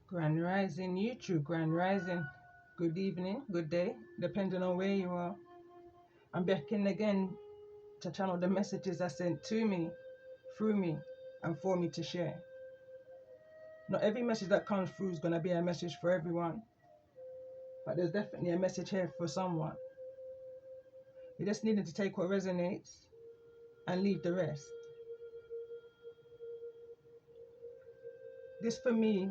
Grand Rising, YouTube, Grand Rising. Good evening, good day, depending on where you are. I'm back in again to channel the messages I sent to me, through me, and for me to share. Not every message that comes through is going to be a message for everyone, but there's definitely a message here for someone. You just needed to take what resonates and leave the rest. This, for me,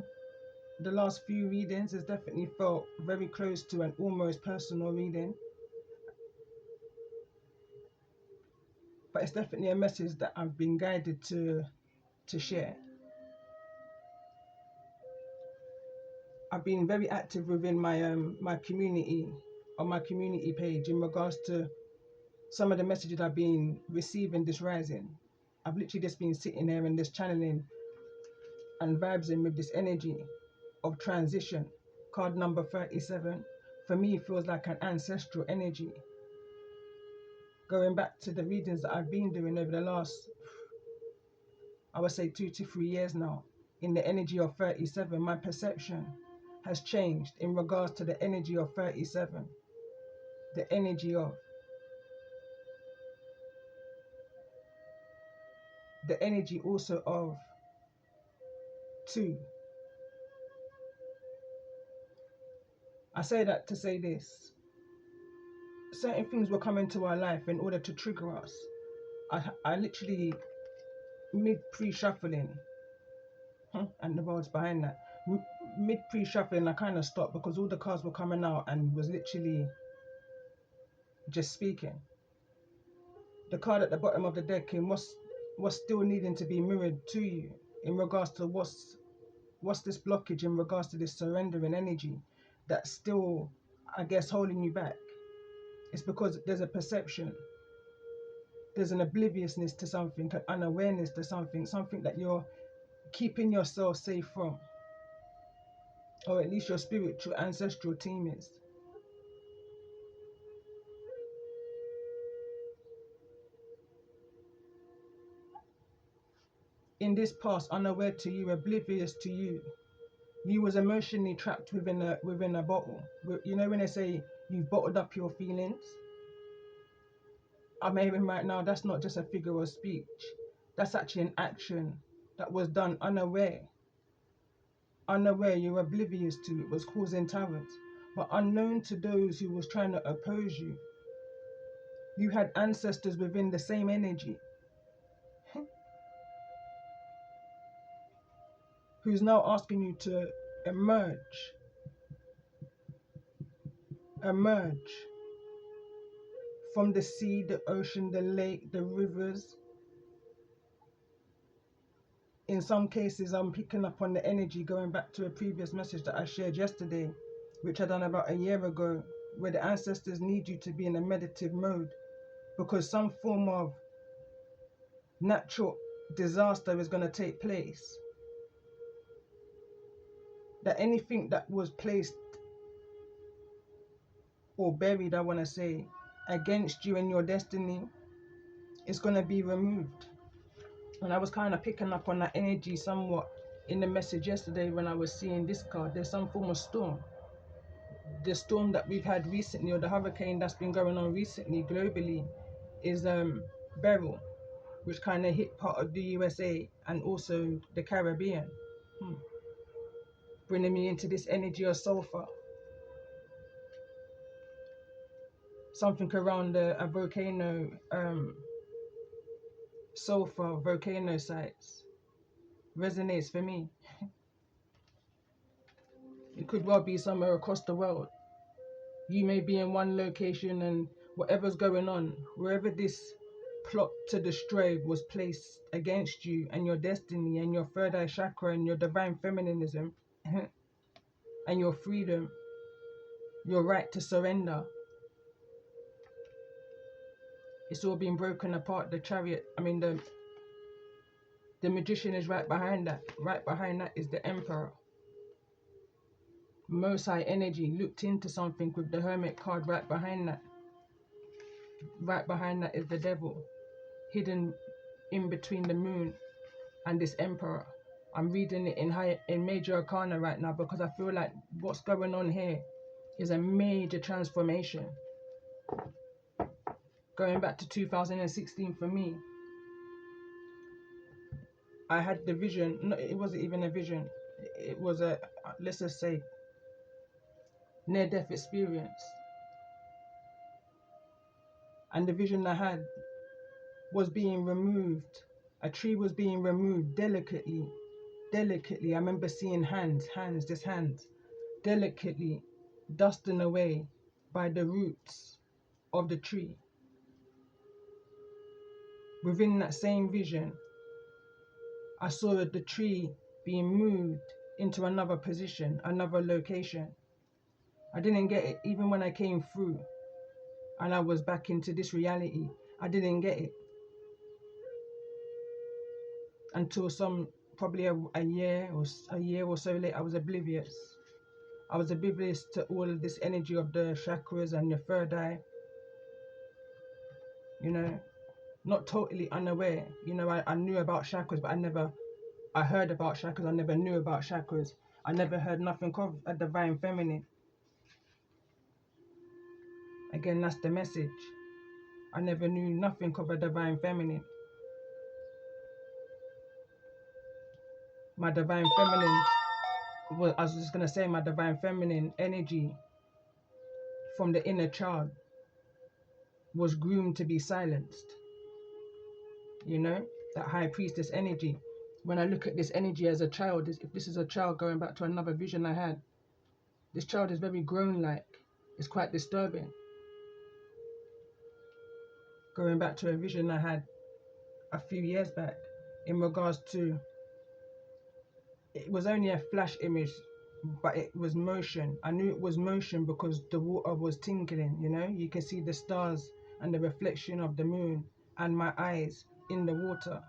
the last few readings has definitely felt very close to an almost personal reading. But it's definitely a message that I've been guided to share. I've been very active within my community, on my community page, in regards to some of the messages I've been receiving this rising. I've literally just been sitting there and just channeling and vibing with this energy of transition. Card number 37 for me feels like an ancestral energy. Going back to the readings that I've been doing over the last, I would say 2 to 3 years now, in the energy of 37, my perception has changed in regards to the energy of 37, the energy of, the energy also of 2. I say that to say this. Certain things will come into our life in order to trigger us. I literally, mid pre-shuffling, and the words behind that, mid pre-shuffling, I kind of stopped because all the cards were coming out and was literally just speaking. The card at the bottom of the deck was still needing to be mirrored to you in regards to what's this blockage in regards to this surrendering energy that's still, I guess, holding you back. It's because there's a perception, there's an obliviousness to something, an unawareness to something that you're keeping yourself safe from, or at least your spiritual ancestral team is. In this past, unaware to you, oblivious to you, you was emotionally trapped within a bottle. You know when they say you've bottled up your feelings? I'm hearing right now that's not just a figure of speech. That's actually an action that was done unaware. Unaware, you're oblivious to it, was causing tyrants. But unknown to those who was trying to oppose you, you had ancestors within the same energy who's now asking you to emerge, emerge from the sea, the ocean, the lake, the rivers. In some cases, I'm picking up on the energy going back to a previous message that I shared yesterday, which I done about a year ago, where the ancestors need you to be in a meditative mode because some form of natural disaster is going to take place. That anything that was placed or buried, I want to say, against you and your destiny is going to be removed. And I was kind of picking up on that energy somewhat in the message yesterday when I was seeing this card. There's some form of storm. The storm that we've had recently, or the hurricane that's been going on recently globally, is Beryl, which kind of hit part of the USA and also the Caribbean, bringing me into this energy of sulfur. Something around a volcano, sulfur volcano sites resonates for me. It could well be somewhere across the world. You may be in one location and whatever's going on, wherever this plot to destroy was placed against you and your destiny and your third eye chakra and your divine feminism and your freedom, your right to surrender, it's all been broken apart. The chariot, the magician is right behind that. Right behind that is the emperor. Most high energy looked into something with the hermit card right behind that. Right behind that is the devil, hidden in between the moon and this emperor, I'm reading it in Major Arcana right now because I feel like what's going on here is a major transformation. Going back to 2016 for me, I had the vision. No, it wasn't even a vision. It was a, let's just say, near-death experience. And the vision I had was being removed. A tree was being removed delicately. Delicately. I remember seeing hands, just hands, delicately dusting away by the roots of the tree. Within that same vision, I saw the tree being moved into another position, another location. I didn't get it even when I came through and I was back into this reality. I didn't get it until probably a year or so later. I was oblivious. I was oblivious to all of this energy of the chakras and your third eye. You know, not totally unaware. You know, I knew about chakras, but I heard about chakras. I never knew about chakras. I never heard nothing of a divine feminine. Again, that's the message. I never knew nothing of a divine feminine. My divine feminine, well, I was just going to say my divine feminine energy from the inner child was groomed to be silenced. You know, that high priestess energy. When I look at this energy as a child, if this is a child, going back to another vision I had, this child is very grown-like. It's quite disturbing. Going back to a vision I had a few years back in regards to, it was only a flash image, but it was motion. I knew it was motion because the water was tingling, you know. You can see the stars and the reflection of the moon and my eyes in the water.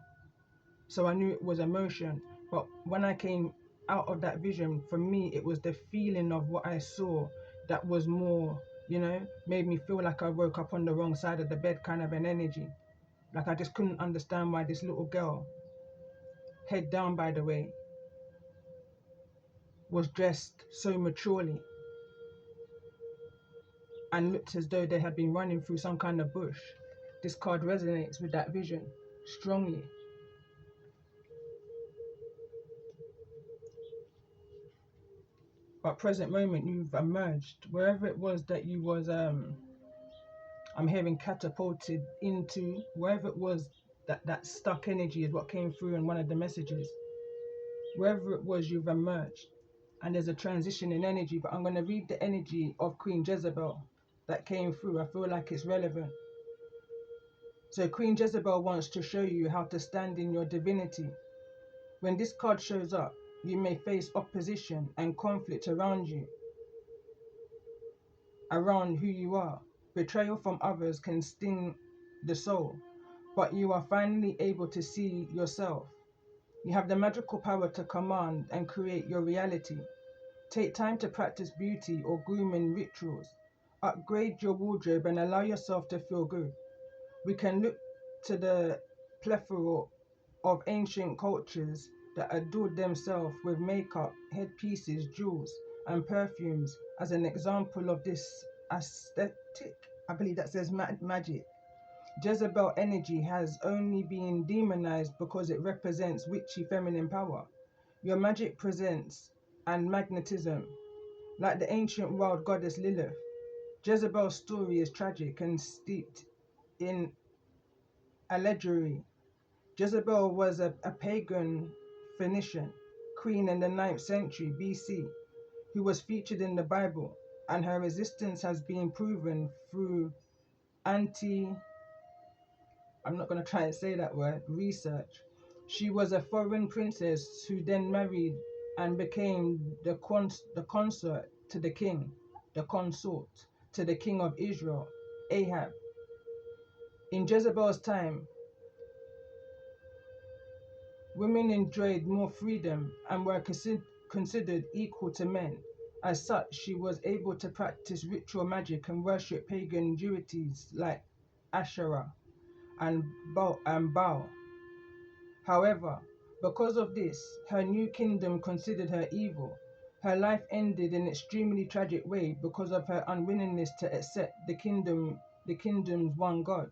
So I knew it was a motion. But when I came out of that vision, for me, it was the feeling of what I saw that was more, you know, made me feel like I woke up on the wrong side of the bed kind of an energy. Like I just couldn't understand why this little girl, head down by the way, was dressed so maturely and looked as though they had been running through some kind of bush. This card resonates with that vision strongly. But present moment, you've emerged wherever it was that you was I'm hearing catapulted into, wherever it was that stuck energy is what came through in one of the messages. Wherever it was, you've emerged. And there's a transition in energy, but I'm going to read the energy of Queen Jezebel that came through. I feel like it's relevant. So Queen Jezebel wants to show you how to stand in your divinity. When this card shows up, you may face opposition and conflict around you, around who you are. Betrayal from others can sting the soul, but you are finally able to see yourself. You have the magical power to command and create your reality. Take time to practice beauty or grooming rituals. Upgrade your wardrobe and allow yourself to feel good. We can look to the plethora of ancient cultures that adored themselves with makeup, headpieces, jewels, and perfumes as an example of this aesthetic. I believe that says magic. Jezebel energy has only been demonized because it represents witchy feminine power. Your magic presence and magnetism, like the ancient wild goddess Lilith. Jezebel's story is tragic and steeped in allegory. Jezebel was a pagan Phoenician queen in the 9th century BC who was featured in the Bible, and her resistance has been proven through I'm not going to try and say that word, research. She was a foreign princess who then married and became the consort to the king, of Israel, Ahab. In Jezebel's time, women enjoyed more freedom and were considered equal to men. As such, she was able to practice ritual magic and worship pagan deities like Asherah and Baal. However, Because of this, her new kingdom considered her evil. Her life ended in an extremely tragic way because of her unwillingness to accept the kingdom's one God.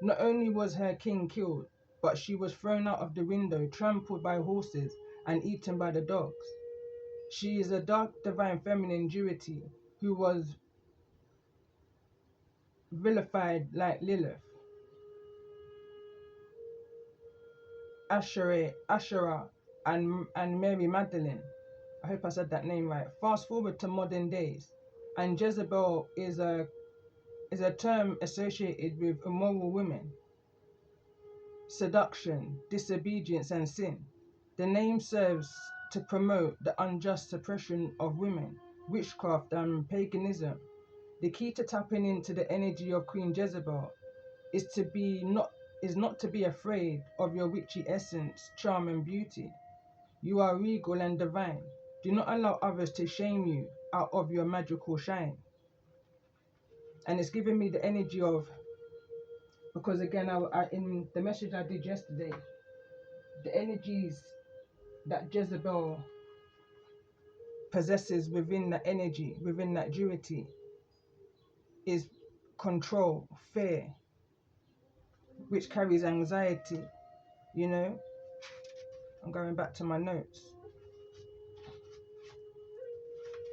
Not only was her king killed, but she was thrown out of the window, trampled by horses, and eaten by the dogs. She is a dark divine feminine deity who was vilified like Lilith, Asherah, and Mary Magdalene. I hope I said that name right. Fast forward to modern days, and Jezebel is a term associated with immoral women, seduction, disobedience, and sin. The name serves to promote the unjust suppression of women, witchcraft, and paganism. The key to tapping into the energy of Queen Jezebel is not to be afraid of your witchy essence, charm, and beauty. You are regal and divine. Do not allow others to shame you out of your magical shine. And it's giving me the energy of, because again, in the message I did yesterday, the energies that Jezebel possesses within that energy, within that duality, is control, fear, which carries anxiety. You know, I'm going back to my notes.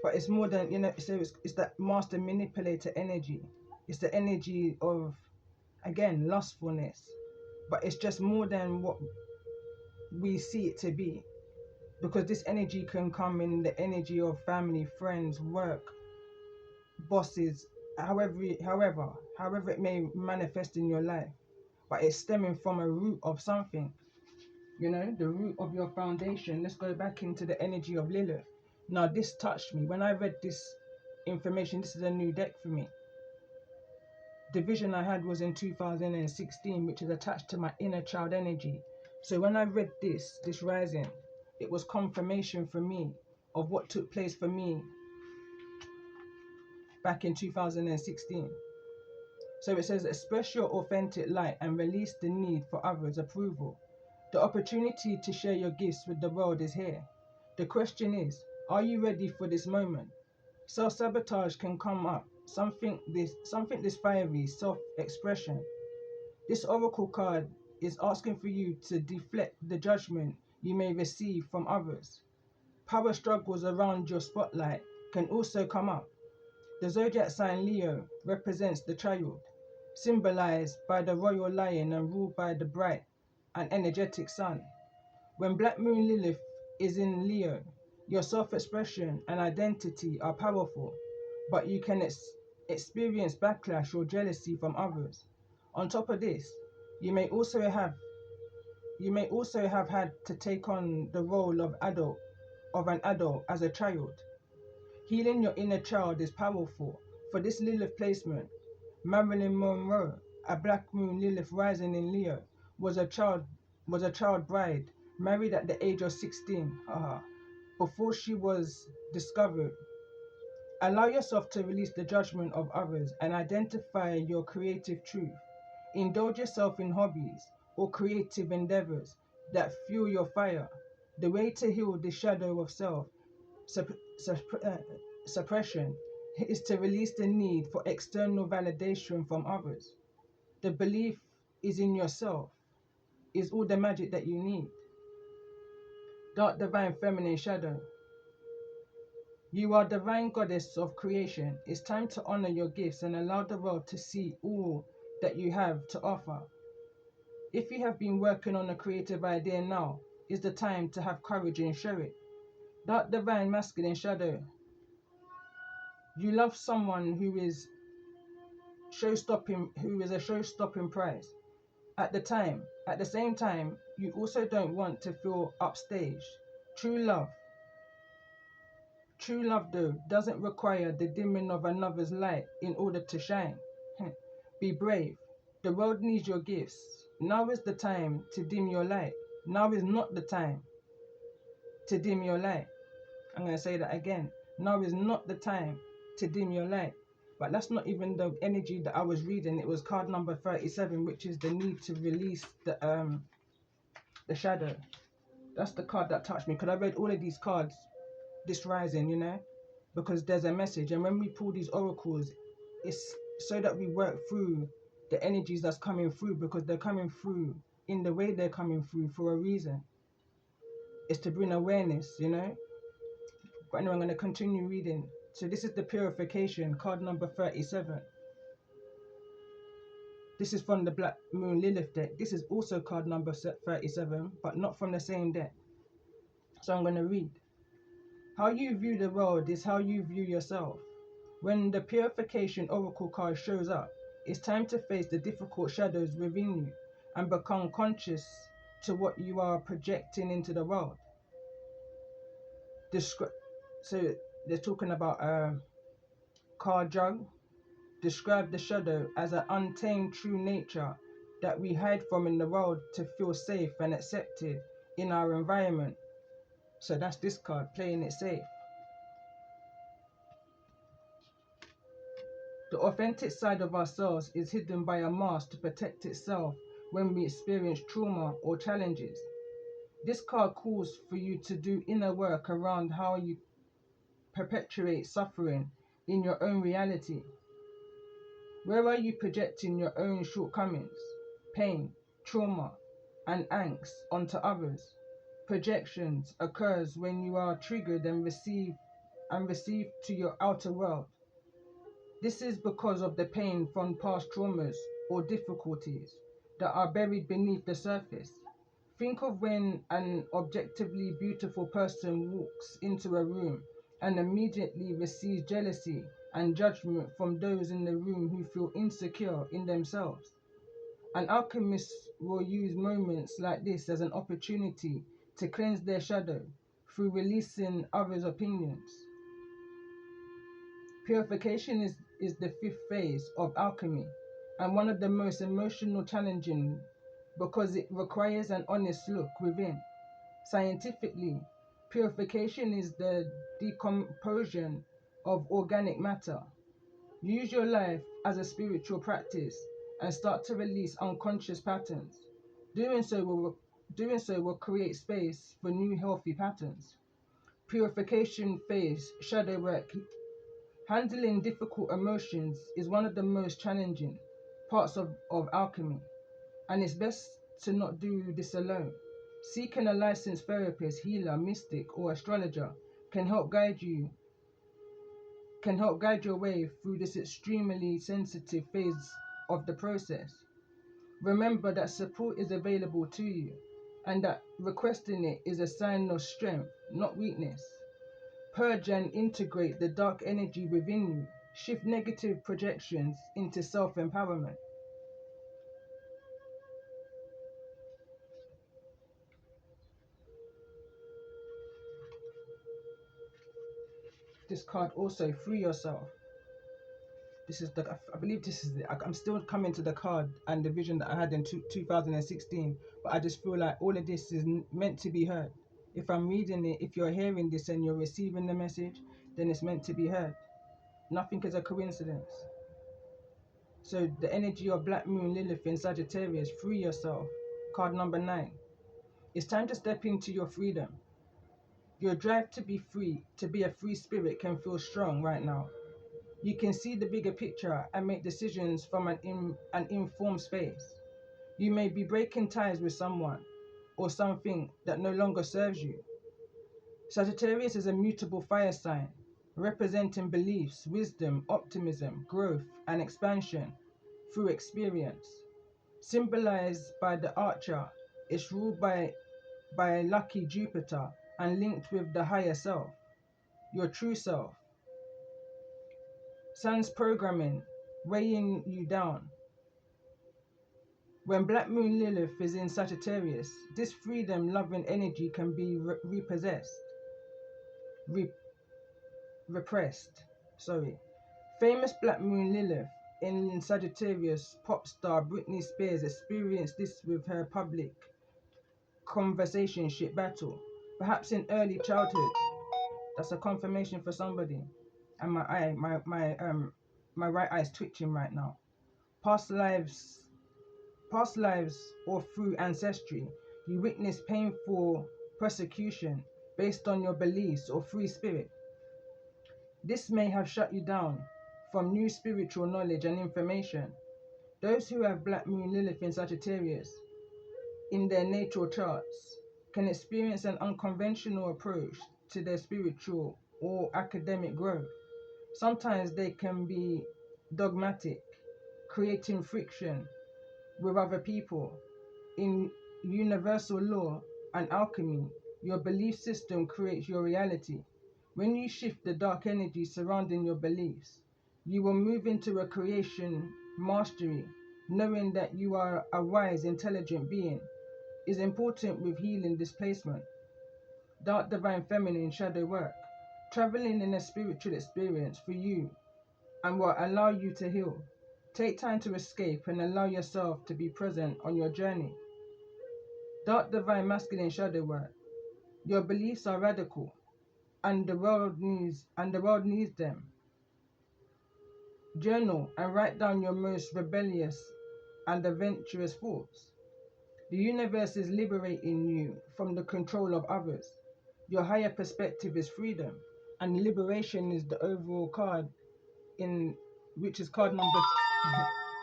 But it's more than, so it's that master manipulator energy. It's the energy of, again, lustfulness. But it's just more than what we see it to be. Because this energy can come in the energy of family, friends, work, bosses, however it may manifest in your life. But it's stemming from a root of something. The root of your foundation. Let's go back into the energy of Lilith. Now, this touched me. When I read this information, this is a new deck for me. The vision I had was in 2016, which is attached to my inner child energy. So when I read this rising, it was confirmation for me of what took place for me back in 2016. So it says, express your authentic light and release the need for others' approval. The opportunity to share your gifts with the world is here. The question is, are you ready for this moment? Self-sabotage can come up. Something this fiery self-expression. This oracle card is asking for you to deflect the judgment you may receive from others. Power struggles around your spotlight can also come up. The zodiac sign Leo represents the child, symbolized by the royal lion and ruled by the bright and energetic sun. When Black Moon Lilith is in Leo, your self-expression and identity are powerful, but you can experience backlash or jealousy from others. On top of this, you may also have had to take on the role of an adult as a child. Healing your inner child is powerful. For this Lilith placement, Marilyn Monroe, a Black Moon Lilith rising in Leo, was a child bride, married at the age of 16, before she was discovered. Allow yourself to release the judgment of others and identify your creative truth. Indulge yourself in hobbies or creative endeavors that fuel your fire. The way to heal the shadow of suppression is to release the need for external validation from others. The belief is in yourself is all the magic that you need. Dark divine feminine shadow. You are divine goddess of creation. It's time to honor your gifts and allow the world to see all that you have to offer. If you have been working on a creative idea, now is the time to have courage and show it. Dark divine masculine shadow. You love someone who is a show-stopping prize. At the same time, you also don't want to feel upstaged. True love, though, doesn't require the dimming of another's light in order to shine. Be brave. The world needs your gifts. Now is the time to dim your light. Now is not the time to dim your light. I'm going to say that again. Now is not the time to dim your light. But that's not even the energy that I was reading. It was card number 37, which is the need to release the shadow. That's the card that touched me, because I read all of these cards this rising, you know, because there's a message. And when we pull these oracles, it's so that we work through the energies that's coming through, because they're coming through in the way they're coming through for a reason. It's to bring awareness, you know. But anyway, I'm going to continue reading. So this is the purification, card number 37. This is from the Black Moon Lilith deck. This is also card number 37, but not from the same deck. So I'm going to read. How you view the world is how you view yourself. When the purification oracle card shows up, it's time to face the difficult shadows within you and become conscious to what you are projecting into the world. So they're talking about card jug. Describe the shadow as an untamed true nature that we hide from in the world to feel safe and accepted in our environment. So that's this card, playing it safe. The authentic side of ourselves is hidden by a mask to protect itself when we experience trauma or challenges. This card calls for you to do inner work around how you perpetuate suffering in your own reality. Where are you projecting your own shortcomings, pain, trauma, and angst onto others? Projections occurs when you are triggered and received to your outer world. This is because of the pain from past traumas or difficulties that are buried beneath the surface. Think of when an objectively beautiful person walks into a room and immediately receives jealousy and judgment from those in the room who feel insecure in themselves. An alchemist will use moments like this as an opportunity to cleanse their shadow through releasing others' opinions. Purification is the fifth phase of alchemy and one of the most emotional challenging because it requires an honest look within. Scientifically, purification is the decomposition of organic matter. Use your life as a spiritual practice and start to release unconscious patterns. Doing so will create space for new healthy patterns. Purification phase, shadow work. Handling difficult emotions is one of the most challenging parts of alchemy, and it's best to not do this alone. Seeking a licensed therapist, healer, mystic, or astrologer can help guide your way through this extremely sensitive phase of the process. Remember that support is available to you, and that requesting it is a sign of strength, not weakness. Purge and integrate the dark energy within you. Shift negative projections into self-empowerment. This card also, free yourself. This is I believe this is I'm still coming to the card and the vision that I had in 2016, but I just feel like all of this is meant to be heard. If I'm reading it, if you're hearing this and you're receiving the message, then it's meant to be heard. Nothing is a coincidence. So the energy of Black Moon Lilith in Sagittarius, free yourself. Card number 9. It's time to step into your freedom. Your drive to be free, to be a free spirit, can feel strong right now. You can see the bigger picture and make decisions from an informed space. You may be breaking ties with someone or something that no longer serves you. Sagittarius is a mutable fire sign, representing beliefs, wisdom, optimism, growth, and expansion through experience. Symbolized by the archer, it's ruled by lucky Jupiter and linked with the higher self, your true self. Sun's programming, weighing you down. When Black Moon Lilith is in Sagittarius, this freedom-loving energy can be repressed. Famous Black Moon Lilith in Sagittarius pop star Britney Spears experienced this with her public conversationship battle, perhaps in early childhood. That's a confirmation for somebody. And my right eye is twitching right now. Past lives or through ancestry, you witness painful persecution based on your beliefs or free spirit. This may have shut you down from new spiritual knowledge and information. Those who have Black Moon Lilith in Sagittarius in their natal charts can experience an unconventional approach to their spiritual or academic growth. Sometimes they can be dogmatic, creating friction with other people. In universal law and alchemy, your belief system creates your reality. When you shift the dark energy surrounding your beliefs, you will move into a creation mastery, knowing that you are a wise, intelligent being is important with healing displacement. Dark divine feminine shadow work, traveling in a spiritual experience for you and will allow you to heal. Take time to escape and allow yourself to be present on your journey. Dark divine masculine shadow work. Your beliefs are radical and the world needs them. Journal and write down your most rebellious and adventurous thoughts. The universe is liberating you from the control of others. Your higher perspective is freedom, and liberation is the overall card in which is card number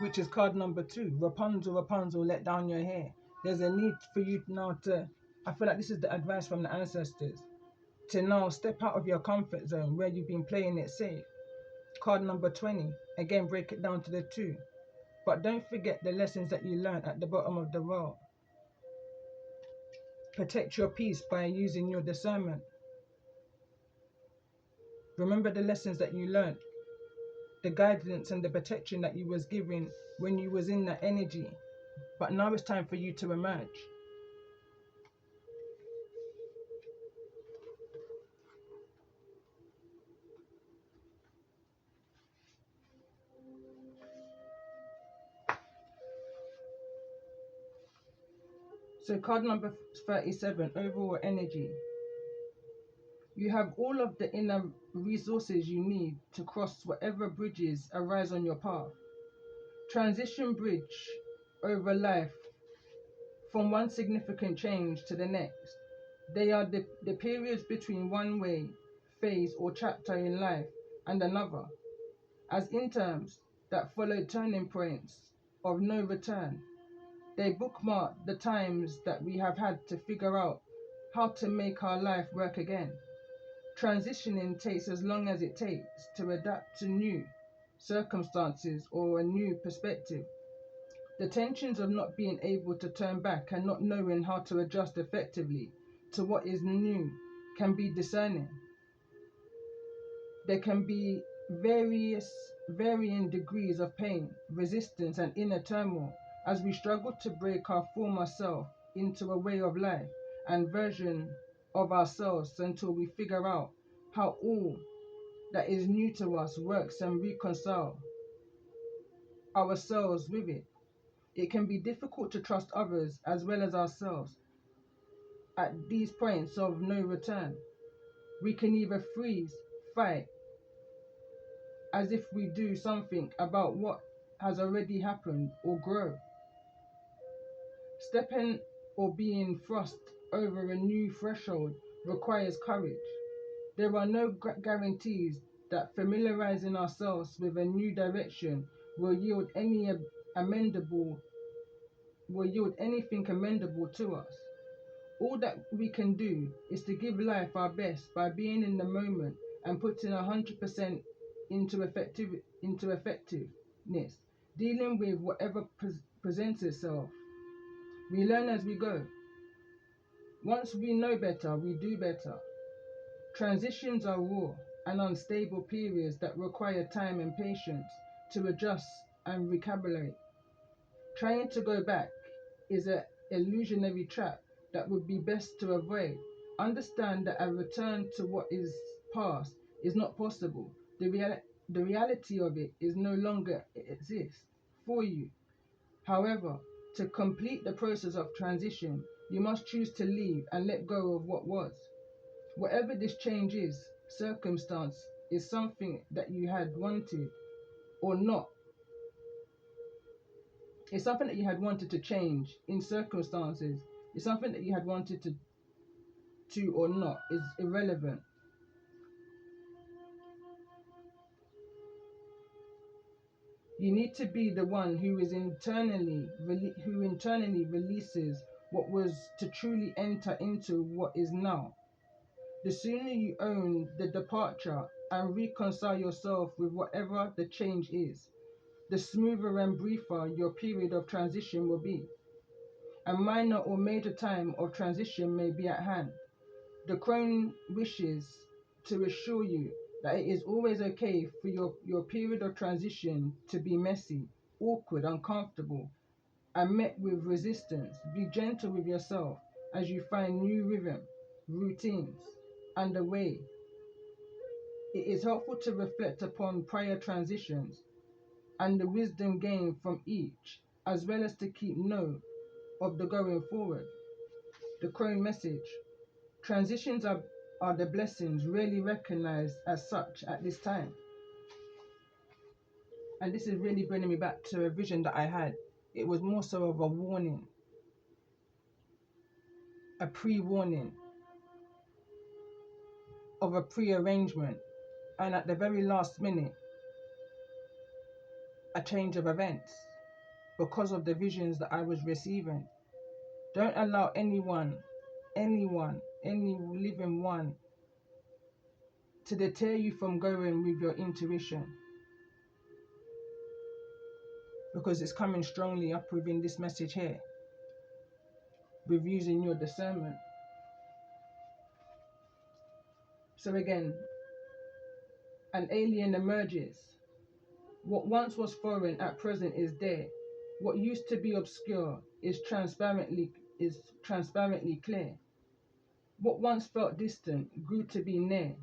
which is card number 2. Rapunzel, Rapunzel, let down your hair. There's a need for you now to. I feel like this is the advice from the ancestors to now step out of your comfort zone where you've been playing it safe. Card number 20. Again, break it down to the 2. But don't forget the lessons that you learned at the bottom of the well. Protect your peace by using your discernment. Remember the lessons that you learned, the guidance and the protection that you was given when you was in that energy. But now it's time for you to emerge. So card number 37, overall energy. You have all of the inner resources you need to cross whatever bridges arise on your path. Transition bridge over life from one significant change to the next. They are the periods between one way, phase or chapter in life and another, as in terms that follow turning points of no return. They bookmark the times that we have had to figure out how to make our life work again. Transitioning takes as long as it takes to adapt to new circumstances or a new perspective. The tensions of not being able to turn back and not knowing how to adjust effectively to what is new can be discerning. There can be varying degrees of pain, resistance, and inner turmoil as we struggle to break our former self into a way of life and version of ourselves until we figure out how all that is new to us works and reconcile ourselves with it. It can be difficult to trust others as well as ourselves at these points of no return. We can either freeze, fight, as if we do something about what has already happened, or grow. Stepping or being thrust over a new threshold requires courage. There are no guarantees that familiarizing ourselves with a new direction will yield anything amendable to us. All that we can do is to give life our best by being in the moment and putting 100% into effectiveness, dealing with whatever presents itself. We learn as we go. Once we know better, we do better. Transitions are raw and unstable periods that require time and patience to adjust and recalibrate. Trying to go back is an illusionary trap that would be best to avoid. Understand that a return to what is past is not possible. The reality of it is no longer exists for you. However, to complete the process of transition, you must choose to leave and let go of what was. Whatever this change is, circumstance is something that you had wanted or not. It's something that you had wanted to change in circumstances. It's something that you had wanted to to or not is irrelevant. You need to be the one who is internally releases what was to truly enter into what is now. The sooner you own the departure and reconcile yourself with whatever the change is, the smoother and briefer your period of transition will be. A minor or major time of transition may be at hand. The crone wishes to assure you that it is always okay for your period of transition to be messy, awkward, uncomfortable, and met with resistance. Be gentle with yourself as you find new rhythm, routines, and a way. It is helpful to reflect upon prior transitions and the wisdom gained from each, as well as to keep note of the going forward. The crone message. Transitions are the blessings rarely recognized as such at this time. And this is really bringing me back to a vision that I had. It was more so of a warning, a pre-warning, of a pre-arrangement, and at the very last minute, a change of events because of the visions that I was receiving. Don't allow anyone, any living one, to deter you from going with your intuition, because it's coming strongly up within this message here with using your discernment. So again, an alien emerges. What once was foreign at present is there. What used to be obscure is transparently clear. What once felt distant grew to be near.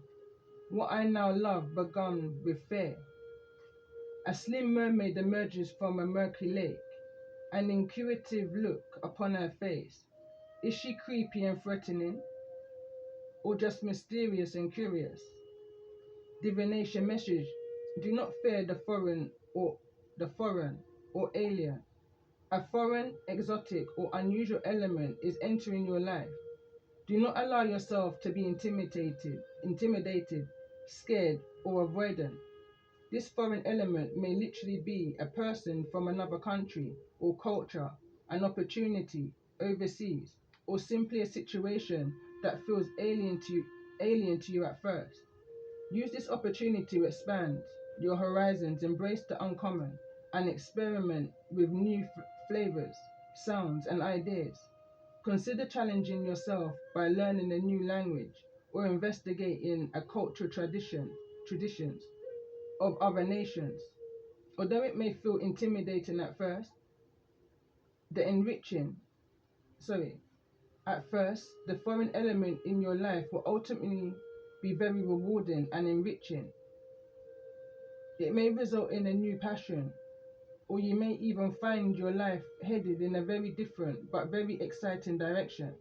What I now love begun with fear. A slim mermaid emerges from a murky lake, an inquisitive look upon her face. Is she creepy and threatening, or just mysterious and curious? Divination message: do not fear the foreign or alien. A foreign, exotic, or unusual element is entering your life. Do not allow yourself to be intimidated, scared, or avoidant. This foreign element may literally be a person from another country or culture, an opportunity overseas, or simply a situation that feels alien to you at first. Use this opportunity to expand your horizons, embrace the uncommon, and experiment with new flavors, sounds, and ideas. Consider challenging yourself by learning a new language or investigating a cultural traditions of other nations. Although it may feel intimidating at first, the enriching, sorry, at first, the foreign element in your life will ultimately be very rewarding and enriching. It may result in a new passion, or you may even find your life headed in a very different but very exciting direction.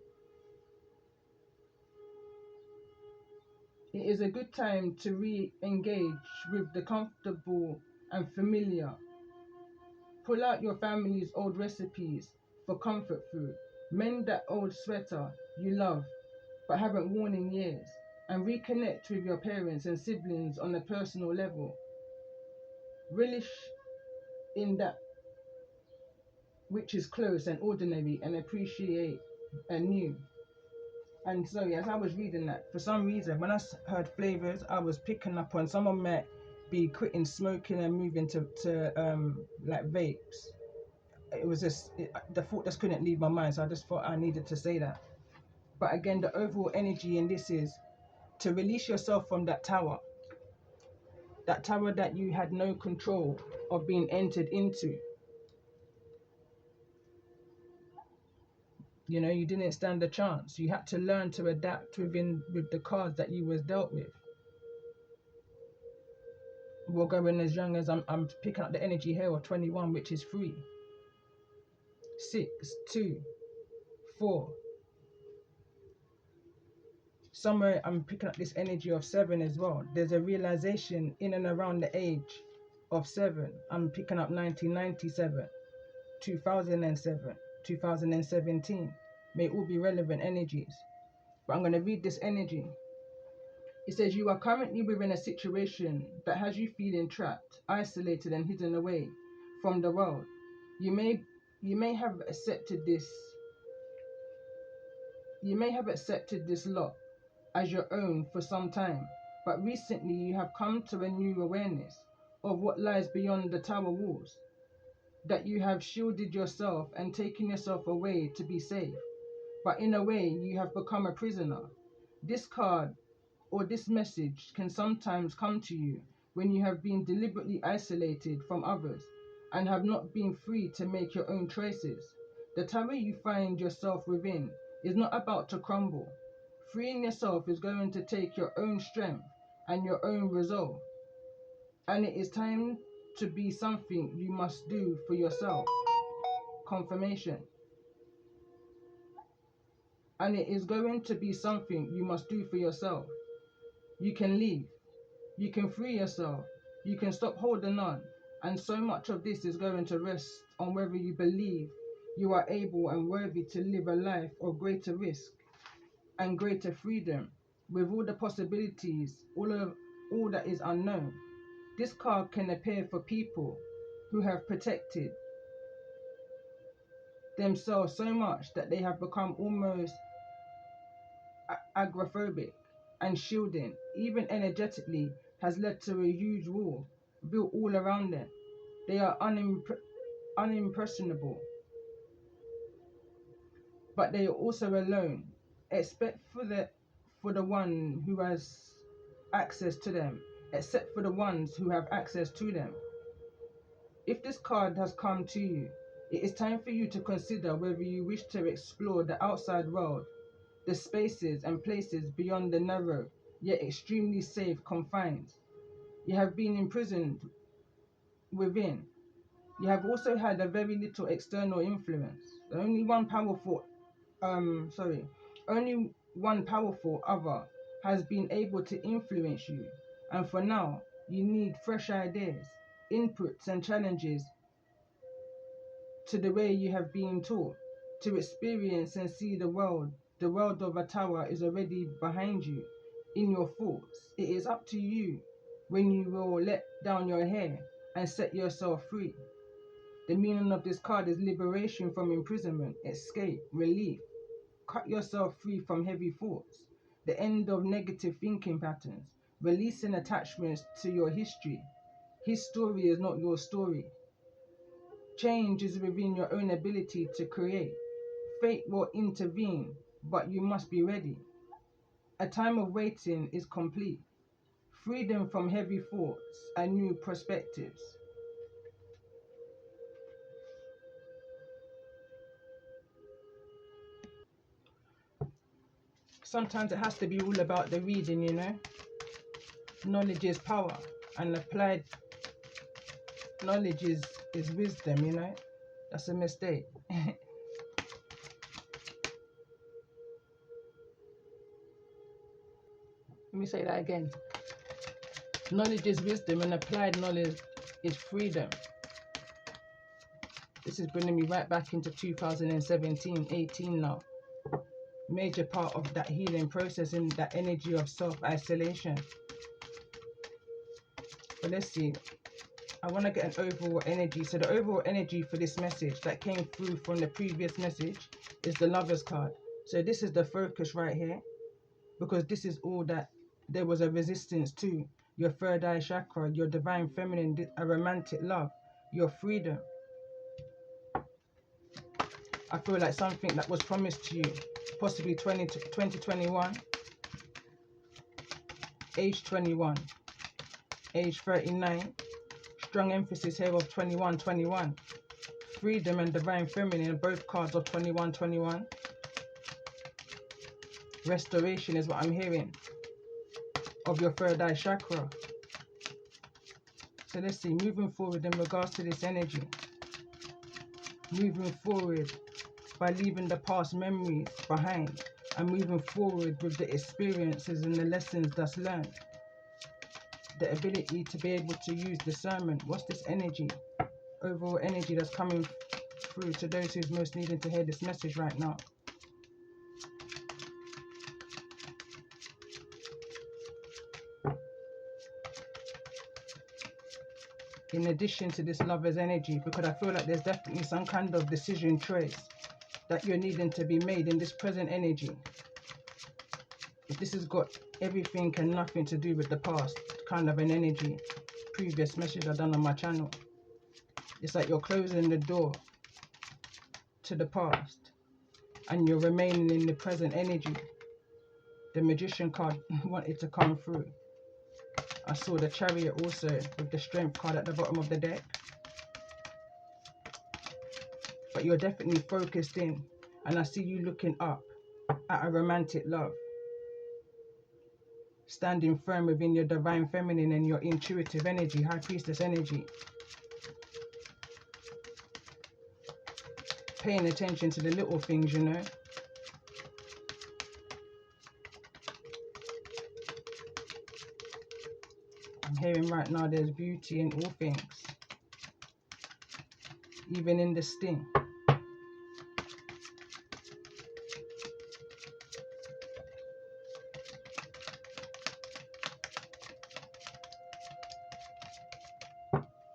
It is a good time to re-engage with the comfortable and familiar. Pull out your family's old recipes for comfort food. Mend that old sweater you love but haven't worn in years, and reconnect with your parents and siblings on a personal level. Relish in that which is close and ordinary and appreciate anew. And so, as I was reading that, for some reason, when I heard flavors, I was picking up on someone might be quitting smoking and moving to like vapes. It was just, the thought just couldn't leave my mind, so I just thought I needed to say that. But again, the overall energy in this is to release yourself from that tower that you had no control of being entered into. You know, you didn't stand a chance. You had to learn to adapt with the cards that you was dealt with. We're going as young as I'm picking up the energy here of 21, which is 3, 6, 2, 4. Somewhere I'm picking up this energy of 7 as well. There's a realization in and around the age of 7. I'm picking up 1997, 2007, 2017. May all be relevant energies. but I'm going to read this energy. It says you are currently within a situation that has you feeling trapped, isolated and hidden away from the world. You may have accepted this lot as your own for some time, but recently you have come to a new awareness of what lies beyond the tower walls, that you have shielded yourself and taken yourself away to be safe, but in a way you have become a prisoner. This card or this message can sometimes come to you when you have been deliberately isolated from others and have not been free to make your own choices. The tower you find yourself within is not about to crumble. Freeing yourself is going to take your own strength and your own resolve, and it is time to be something you must do for yourself. Confirmation. And it is going to be something you must do for yourself. You can leave. You can free yourself. You can stop holding on. And so much of this is going to rest on whether you believe you are able and worthy to live a life of greater risk and greater freedom, with all the possibilities, all that is unknown. This card can appear for people who have protected themselves so much that they have become almost agoraphobic, and shielding, even energetically, has led to a huge wall built all around them. They are unimpressionable, but they are also alone, except for the one who has access to them, except for the ones who have access to them. If this card has come to you, it is time for you to consider whether you wish to explore the outside world, the spaces and places beyond the narrow yet extremely safe confines you have been imprisoned within. You have also had a very little external influence. Only one powerful other has been able to influence you, and for now you need fresh ideas, inputs and challenges to the way you have been taught to experience and see the world. The world of a tower is already behind you in your thoughts. It is up to you when you will let down your hair and set yourself free. The meaning of this card is liberation from imprisonment, escape, relief. Cut yourself free from heavy thoughts, the end of negative thinking patterns, releasing attachments to your history. His story is not your story. Change is within your own ability to create. Fate will intervene, but you must be ready. A time of waiting is complete. Freedom from heavy thoughts and new perspectives. Sometimes it has to be all about the reading, you know. Knowledge is power, and applied knowledge is wisdom, you know. That's a mistake. Let me say that again. Knowledge is wisdom, and applied knowledge is freedom. This is bringing me right back into 2017, 18 now. Major part of that healing process and that energy of self-isolation. But let's see. I want to get an overall energy. So the overall energy for this message that came through from the previous message is the Lover's card. So this is the focus right here, because this is all that there was a resistance to. Your third eye chakra, your divine feminine, a romantic love, your freedom. I feel like something that was promised to you, possibly 2021, age 21, age 39, strong emphasis here of 21, freedom and divine feminine, both cards of 21. Restoration is what I'm hearing of your third eye chakra. So let's see, moving forward in regards to this energy, moving forward by leaving the past memories behind and moving forward with the experiences and the lessons that's learned. The ability to be able to use discernment. What's this energy? Overall energy that's coming through to those who's most needing to hear this message right now. in addition to this lover's energy, because I feel like there's definitely some kind of decision choice that you're needing to be made in this present energy. If this has got everything and nothing to do with the past kind of an energy, previous message I've done on my channel, it's like you're closing the door to the past and you're remaining in the present energy. The Magician card wanted to come through. I saw the Chariot also with the Strength card at the bottom of the deck. But you're definitely focused in, and I see you looking up at a romantic love. Standing firm within your divine feminine and your intuitive energy, High Priestess energy. Paying attention to the little things, you know. I'm hearing right now there's beauty in all things. Even in the sting.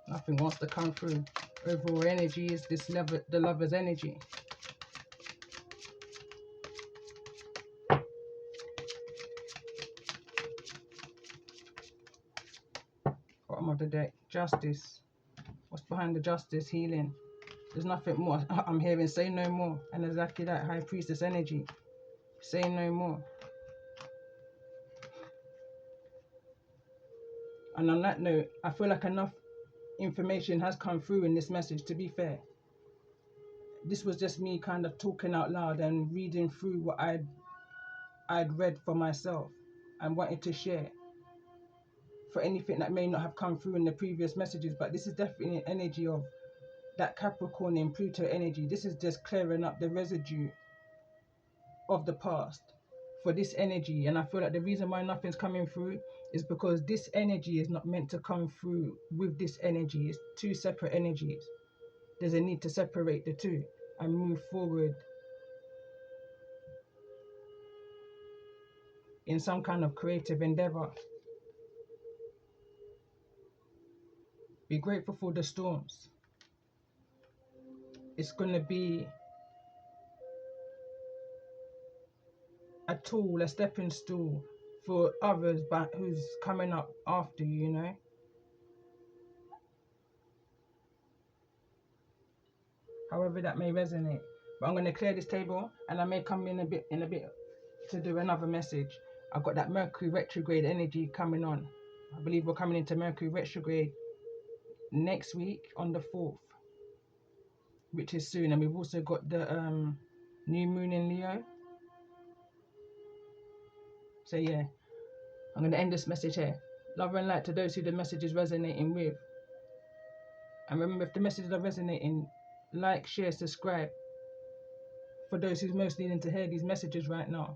Nothing wants to come through. Overall energy is this level, the lover's energy. Bottom of the deck, Justice. What's behind the Justice? Healing. There's nothing more. I'm hearing say no more. And exactly that, High Priestess energy. Say no more. And on that note, I feel like enough information has come through in this message, to be fair. This was just me kind of talking out loud and reading through what I'd read for myself and wanted to share for anything that may not have come through in the previous messages. But this is definitely an energy of that Capricorn and Pluto energy. This is just clearing up the residue of the past for this energy. And I feel like the reason why nothing's coming through is because this energy is not meant to come through with this energy. It's two separate energies. There's a need to separate the two and move forward in some kind of creative endeavor. Be grateful for the storms. It's going to be a tool, a stepping stool for others, but who's coming up after you, you know. However that may resonate. But I'm going to clear this table, and I may come in a bit to do another message. I've got that Mercury retrograde energy coming on. I believe we're coming into Mercury retrograde next week on the 4th, which is soon. And we've also got the new moon in Leo. So yeah, I'm going to end this message here. Love and light to those who the message is resonating with. And remember, if the messages are resonating, like, share, subscribe. For those who's most needing to hear these messages right now.